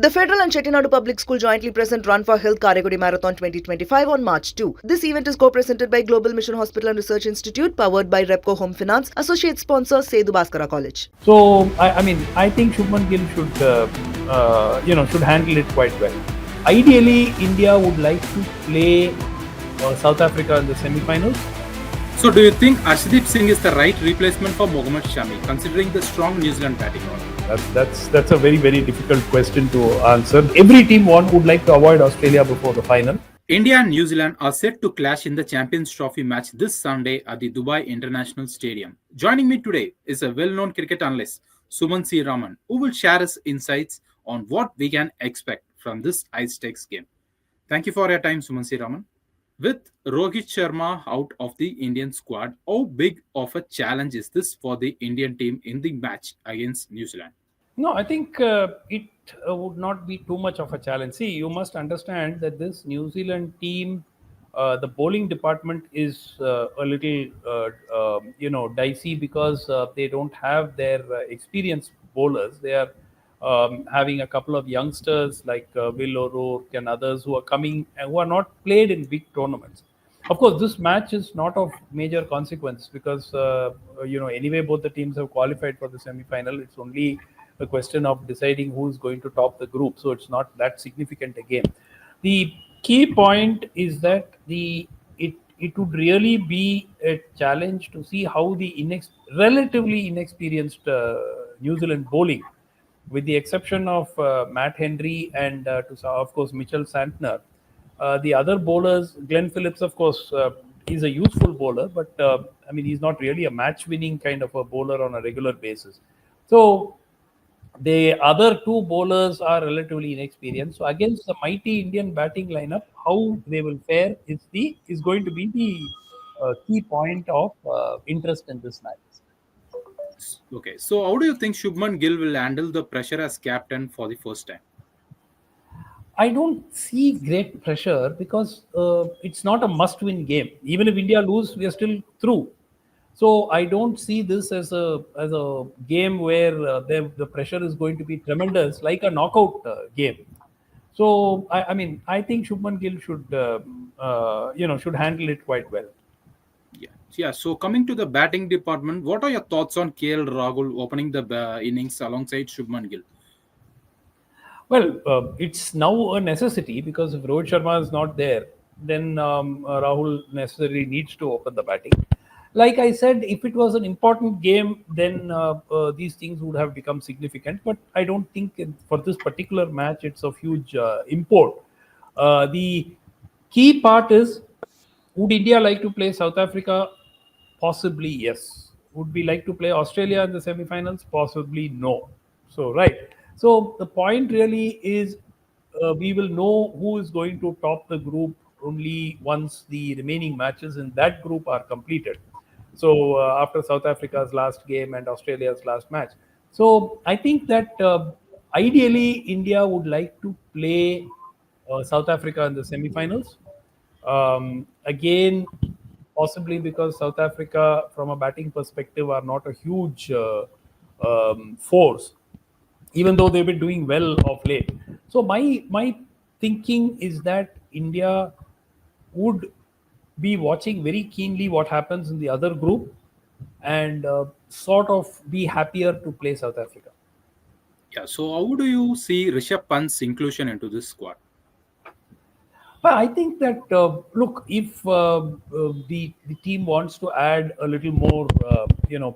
The Federal and Chettinadu Public School jointly present Run for Health Karegudi Marathon 2025 on March 2. This event is co-presented by Global Mission Hospital and Research Institute, powered by Repco Home Finance, associate sponsor Sethu Bhaskara College. So I think Shubman Gill should handle it quite well. Ideally, India would like to play South Africa in the semi-finals. So do you think Arshdeep Singh is the right replacement for Mohammad Shami, considering the strong New Zealand batting order? That's a very, very difficult question to answer. Every team would like to avoid Australia before the final. India and New Zealand are set to clash in the Champions Trophy match this Sunday at the Dubai International Stadium. Joining me today is a well-known cricket analyst, Sumanth C Raman, who will share his insights on what we can expect from this high-stakes game. Thank you for your time, Sumanth C Raman. With Rohit Sharma out of the Indian squad, how big of a challenge is this for the Indian team in the match against New Zealand? No, I think it would not be too much of a challenge. See, you must understand that this New Zealand team, the bowling department is a little, dicey because they don't have their experienced bowlers. They are having a couple of youngsters like Will O'Rourke and others who are coming and who are not played in big tournaments. Of course, this match is not of major consequence because anyway both the teams have qualified for the semi-final. It's only a question of deciding who is going to top the group, so it's not that significant a game. The key point is that it would really be a challenge to see how the relatively inexperienced New Zealand bowling, with the exception of Matt Henry and of course Mitchell Santner. The other bowlers, Glenn Phillips, of course, he's a useful bowler, but he's not really a match-winning kind of a bowler on a regular basis. So the other two bowlers are relatively inexperienced. So against the mighty Indian batting lineup, how they will fare is going to be the key point of interest in this match. Okay, so how do you think Shubman Gill will handle the pressure as captain for the first time? I don't see great pressure because it's not a must-win game. Even if India lose, we are still through. So I don't see this as a game where the pressure is going to be tremendous, like a knockout game. So I think Shubman Gill should handle it quite well. Yeah. So coming to the batting department, what are your thoughts on KL Rahul opening the innings alongside Shubman Gill? Well, it's now a necessity because if Rohit Sharma is not there, then Rahul necessarily needs to open the batting. Like I said, if it was an important game, then these things would have become significant. But I don't think for this particular match, it's of huge import. The key part is, would India like to play South Africa? Possibly, yes. Would we like to play Australia in the semi-finals? Possibly, no. So, right. So, the point really is we will know who is going to top the group only once the remaining matches in that group are completed. So, after South Africa's last game and Australia's last match. So, I think that ideally India would like to play South Africa in the semi-finals. Again, possibly because South Africa, from a batting perspective, are not a huge force, even though they've been doing well of late. So my thinking is that India would be watching very keenly what happens in the other group and sort of be happier to play South Africa. Yeah. So how do you see Rishabh Pant's inclusion into this squad? Well, I think that look, if the team wants to add a little more,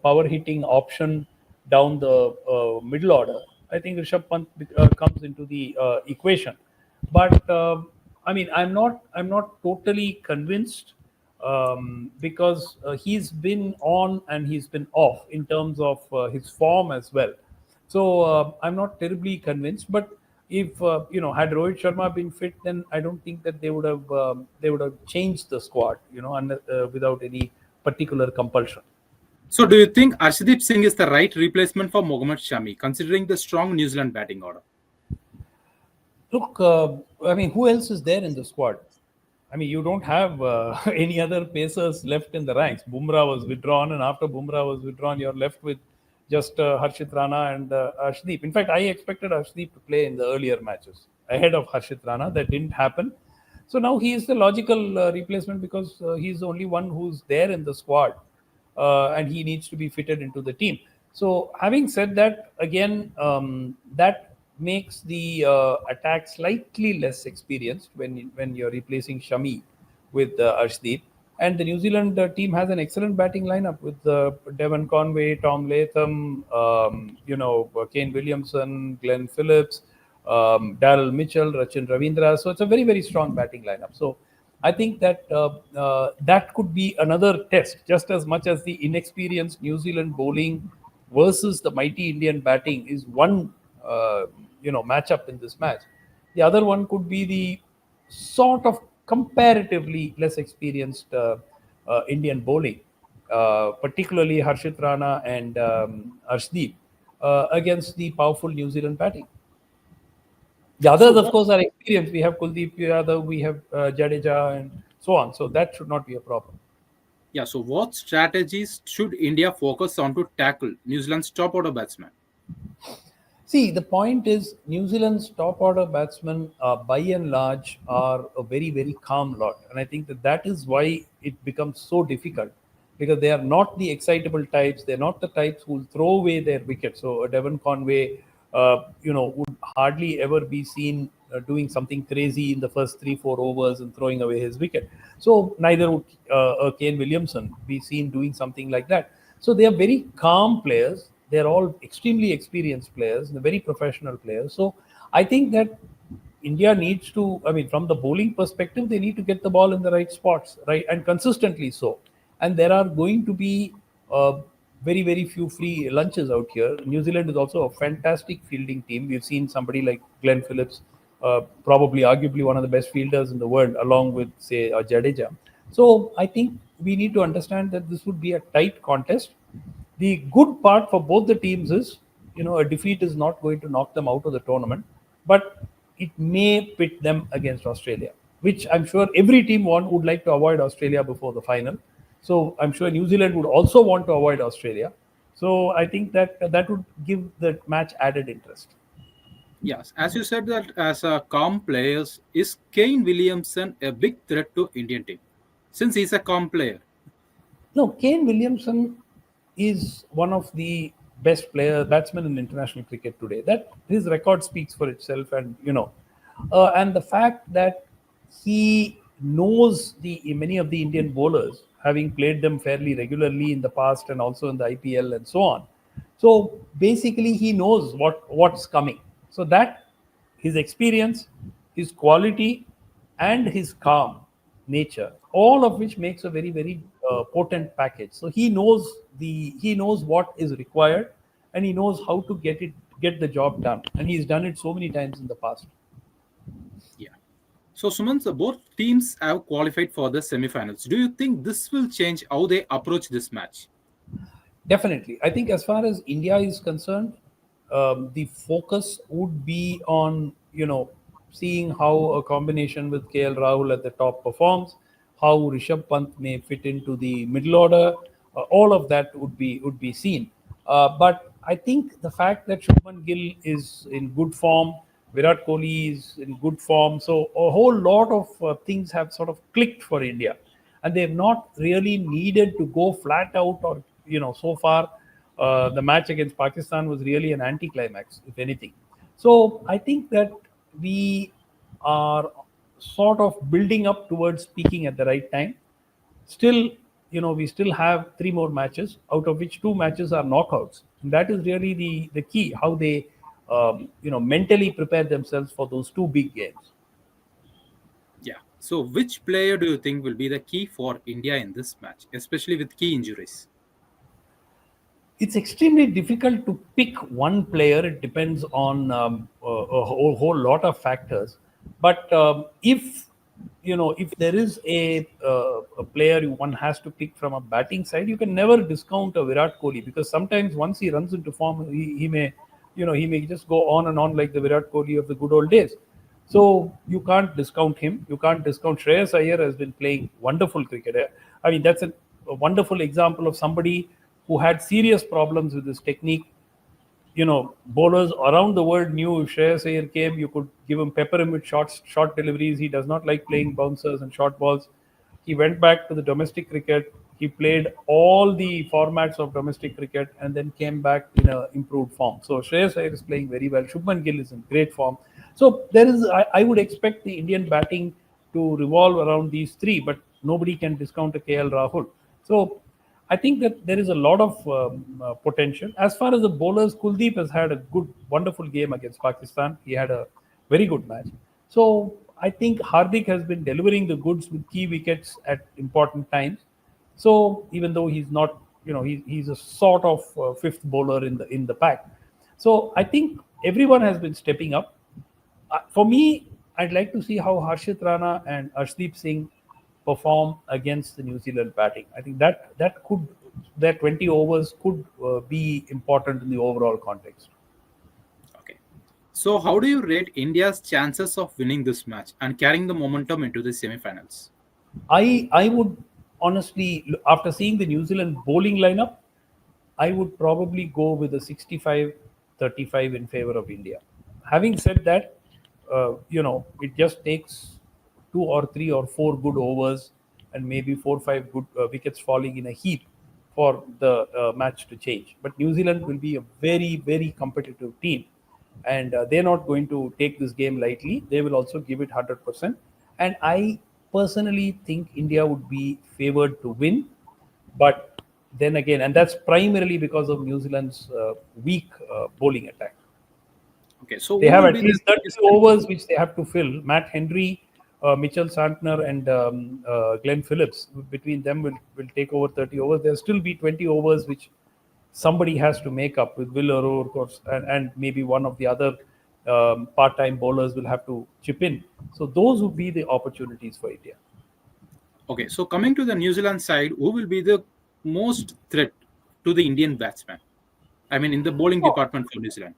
power hitting option down the middle order, I think Rishabh Pant comes into the equation. But I'm not totally convinced because he's been on and he's been off in terms of his form as well. So I'm not terribly convinced, but if had Rohit Sharma been fit, then I don't think that they would have changed the squad, without any particular compulsion. So do you think Arshdeep Singh is the right replacement for Mohammad Shami, considering the strong New Zealand batting order? Look, who else is there in the squad? You don't have any other pacers left in the ranks. Bumrah was withdrawn, and after Bumrah was withdrawn, you're left with just Harshit Rana and Arshdeep. In fact, I expected Arshdeep to play in the earlier matches ahead of Harshit Rana. That didn't happen. So now he is the logical replacement because he's the only one who's there in the squad, and he needs to be fitted into the team. So having said that, again, that makes the attack slightly less experienced when you're replacing Shami with Arshdeep. And the New Zealand team has an excellent batting lineup with Devon Conway, Tom Latham, Kane Williamson, Glenn Phillips, Daryl Mitchell, Rachin Ravindra. So it's a very, very strong batting lineup. So I think that that could be another test, just as much as the inexperienced New Zealand bowling versus the mighty Indian batting is one matchup in this match. The other one could be the sort of comparatively less experienced Indian bowling, particularly Harshit Rana and Arshdeep, against the powerful New Zealand batting. The others, So of what? course, are experienced. We have Kuldeep Yadav, we have Jadeja, and so on. So that should not be a problem. Yeah. So what strategies should India focus on to tackle New Zealand's top order batsman? See, the point is, New Zealand's top order batsmen, by and large, are a very, very calm lot. And I think that that is why it becomes so difficult because they are not the excitable types. They're not the types who will throw away their wicket. So, Devon Conway, would hardly ever be seen doing something crazy in the first 3-4 overs and throwing away his wicket. So, neither would Kane Williamson be seen doing something like that. So, they are very calm players. They're all extremely experienced players, and very professional players. So I think that India needs to, I mean, from the bowling perspective, they need to get the ball in the right spots, right, and consistently so. And there are going to be very, very few free lunches out here. New Zealand is also a fantastic fielding team. We've seen somebody like Glenn Phillips, probably arguably one of the best fielders in the world, along with, say, Jadeja. So I think we need to understand that this would be a tight contest. The good part for both the teams is, a defeat is not going to knock them out of the tournament, but it may pit them against Australia, which I'm sure every team would like to avoid Australia before the final. So I'm sure New Zealand would also want to avoid Australia. So I think that that would give the match added interest. Yes, as you said that as a calm players, is Kane Williamson a big threat to Indian team? Since he's a calm player. No, Kane Williamson is one of the best batsmen in international cricket today. That his record speaks for itself, and the fact that he knows the many of the Indian bowlers, having played them fairly regularly in the past and also in the IPL and so on. So basically, he knows what's coming. So that his experience, his quality, and his calm nature, all of which makes a very, very potent package. So he knows what is required, and he knows how to get the job done, and he's done it so many times in the past. Yeah. So Sumant, both teams have qualified for the semifinals. Do you think this will change how they approach this match? Definitely. I think as far as India is concerned, the focus would be on, seeing how a combination with KL Rahul at the top performs, how Rishabh Pant may fit into the middle order. All of that would be seen. But I think the fact that Shubman Gill is in good form, Virat Kohli is in good form, so a whole lot of things have sort of clicked for India, and they've not really needed to go flat out, or so far the match against Pakistan was really an anticlimax, if anything. So I think that we are sort of building up towards peaking at the right time. Still, we still have three more matches, out of which two matches are knockouts, and that is really the key, how they mentally prepare themselves for those two big games. Yeah. So which player do you think will be the key for India in this match, especially with key injuries? It's extremely difficult to pick one player. It depends on a whole lot of factors. But if there is a player one has to pick from a batting side, you can never discount a Virat Kohli, because sometimes once he runs into form, he may just go on and on like the Virat Kohli of the good old days. So you can't discount him. You can't discount Shreyas Iyer has been playing wonderful cricket. I mean, that's a wonderful example of somebody who had serious problems with his technique. Bowlers around the world knew if Shreyas Iyer came, you could pepper him with short deliveries. He does not like playing bouncers and short balls. He went back to the domestic cricket. He played all the formats of domestic cricket and then came back in a improved form. So Shreyas Iyer is playing very well. Shubman Gill is in great form. So I would expect the Indian batting to revolve around these three, but nobody can discount a KL Rahul. So I think that there is a lot of potential. As far as the bowlers, Kuldeep has had a good, wonderful game against Pakistan. He had a very good match. So I think Hardik has been delivering the goods with key wickets at important times. So even though he's not, he's a sort of fifth bowler in the pack. So I think everyone has been stepping up. For me, I'd like to see how Harshit Rana and Arshdeep Singh perform against the New Zealand batting. I think that 20 overs could be important in the overall context. Okay. So, how do you rate India's chances of winning this match and carrying the momentum into the semifinals? I would honestly, after seeing the New Zealand bowling lineup, I would probably go with a 65-35 in favor of India. Having said that, it just takes two or three or four good overs and maybe 4 or 5 good wickets falling in a heap for the match to change. But New Zealand will be a very, very competitive team, and they're not going to take this game lightly. They will also give it 100%. And I personally think India would be favored to win, but then again, and that's primarily because of New Zealand's weak bowling attack. Okay. So, They who have will at be the least 30 overs which they have to fill. Matt Henry, Mitchell Santner, and Glenn Phillips, between them will take over 30 overs. There'll still be 20 overs which somebody has to make up with Will O'Rourke and maybe one of the other part-time bowlers will have to chip in. So those would be the opportunities for India. Okay, so coming to the New Zealand side, who will be the most threat to the Indian batsman? I mean, in the bowling Oh, department for New Zealand.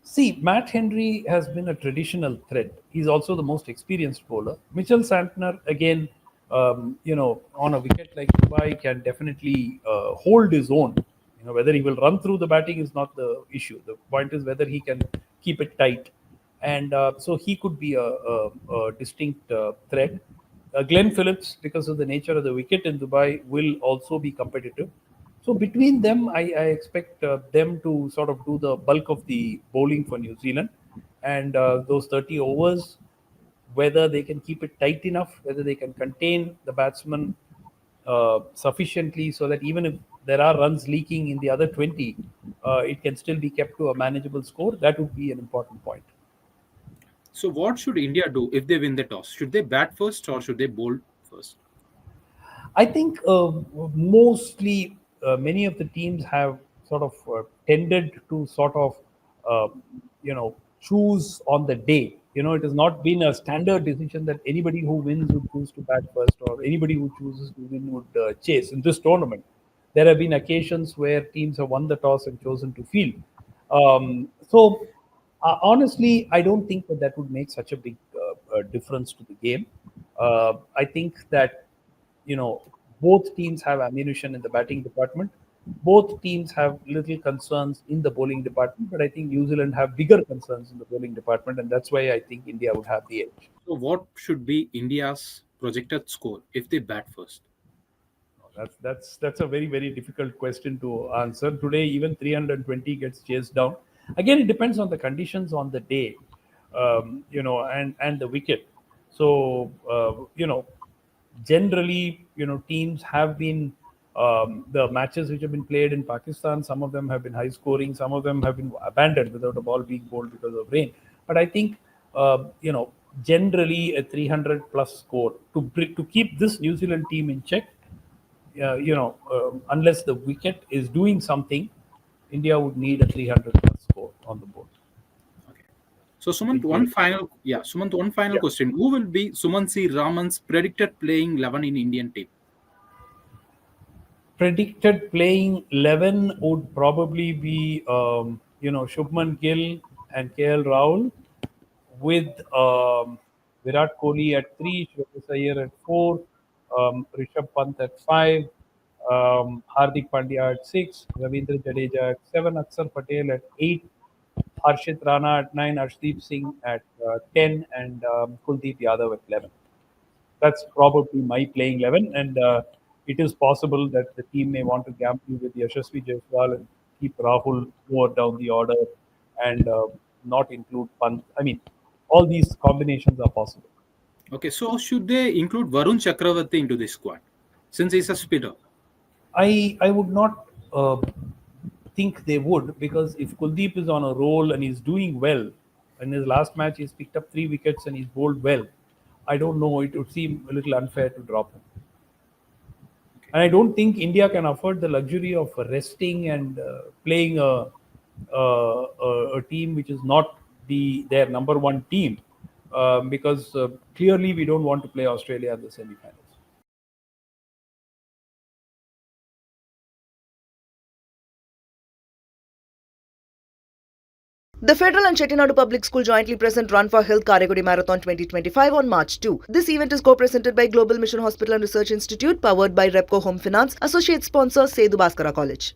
see, Matt Henry has been a traditional threat. He's also the most experienced bowler. Mitchell Santner, again, on a wicket like Dubai, can definitely hold his own. Whether he will run through the batting is not the issue. The point is whether he can keep it tight, and so he could be a distinct threat. Glenn Phillips, because of the nature of the wicket in Dubai, will also be competitive. So between them, I expect them to sort of do the bulk of the bowling for New Zealand, and those 30 overs, whether they can keep it tight enough, whether they can contain the batsman sufficiently so that even if there are runs leaking in the other 20, it can still be kept to a manageable score. That would be an important point. So, what should India do if they win the toss? Should they bat first or should they bowl first? I think mostly many of the teams have sort of tended to sort of uh, choose on the day. It has not been a standard decision that anybody who wins would choose to bat first, or anybody who chooses to win would chase. In this tournament, there have been occasions where teams have won the toss and chosen to field. Honestly, I don't think that would make such a big difference to the game. I think that you know both teams have ammunition in the batting department. Both teams have little concerns in the bowling department, but I think New Zealand have bigger concerns in the bowling department, and that's why I think India would have the edge. So, what should be India's projected score if they bat first? That's a very, very difficult question to answer. Today, even 320 gets chased down. Again, it depends on the conditions on the day, and the wicket. So generally, teams have been the matches which have been played in Pakistan. Some of them have been high scoring. Some of them have been abandoned without a ball being bowled because of rain. But I think generally a 300 plus score to keep this New Zealand team in check. Unless the wicket is doing something, India would need a 300 plus score on the board. Okay. So, Sumant, Big game. Sumant, one final Yeah. question. Who will be Sumanth C Raman's predicted playing 11 in Indian team? Predicted playing 11 would probably be, Shubman Gill and KL Rahul with Virat Kohli at 3, Shreyas Iyer at 4, Rishabh Pant at 5, Hardik Pandya at 6, Ravindra Jadeja at 7, Akshar Patel at 8, Harshit Rana at 9, Arshdeep Singh at 10, and Kuldeep Yadav at 11. That's probably my playing 11, and it is possible that the team may want to gamble with Yashasvi Jaiswal and keep Rahul lower down the order and not include Pant. I mean, all these combinations are possible. Okay, so should they include Varun Chakravarti into this squad since he's a spinner? I would not think they would, because if Kuldeep is on a roll and he's doing well, in his last match he's picked up 3 wickets and he's bowled well, I don't know. It would seem a little unfair to drop him. And I don't think India can afford the luxury of resting and playing a team which is not their number one team, because clearly we don't want to play Australia in the semi-finals. The Federal and Chettinadu Public School jointly present Run for Health Karegudi Marathon 2025 on March 2. This event is co-presented by Global Mission Hospital and Research Institute, powered by Repco Home Finance, associate sponsor Sedhu Bhaskara College.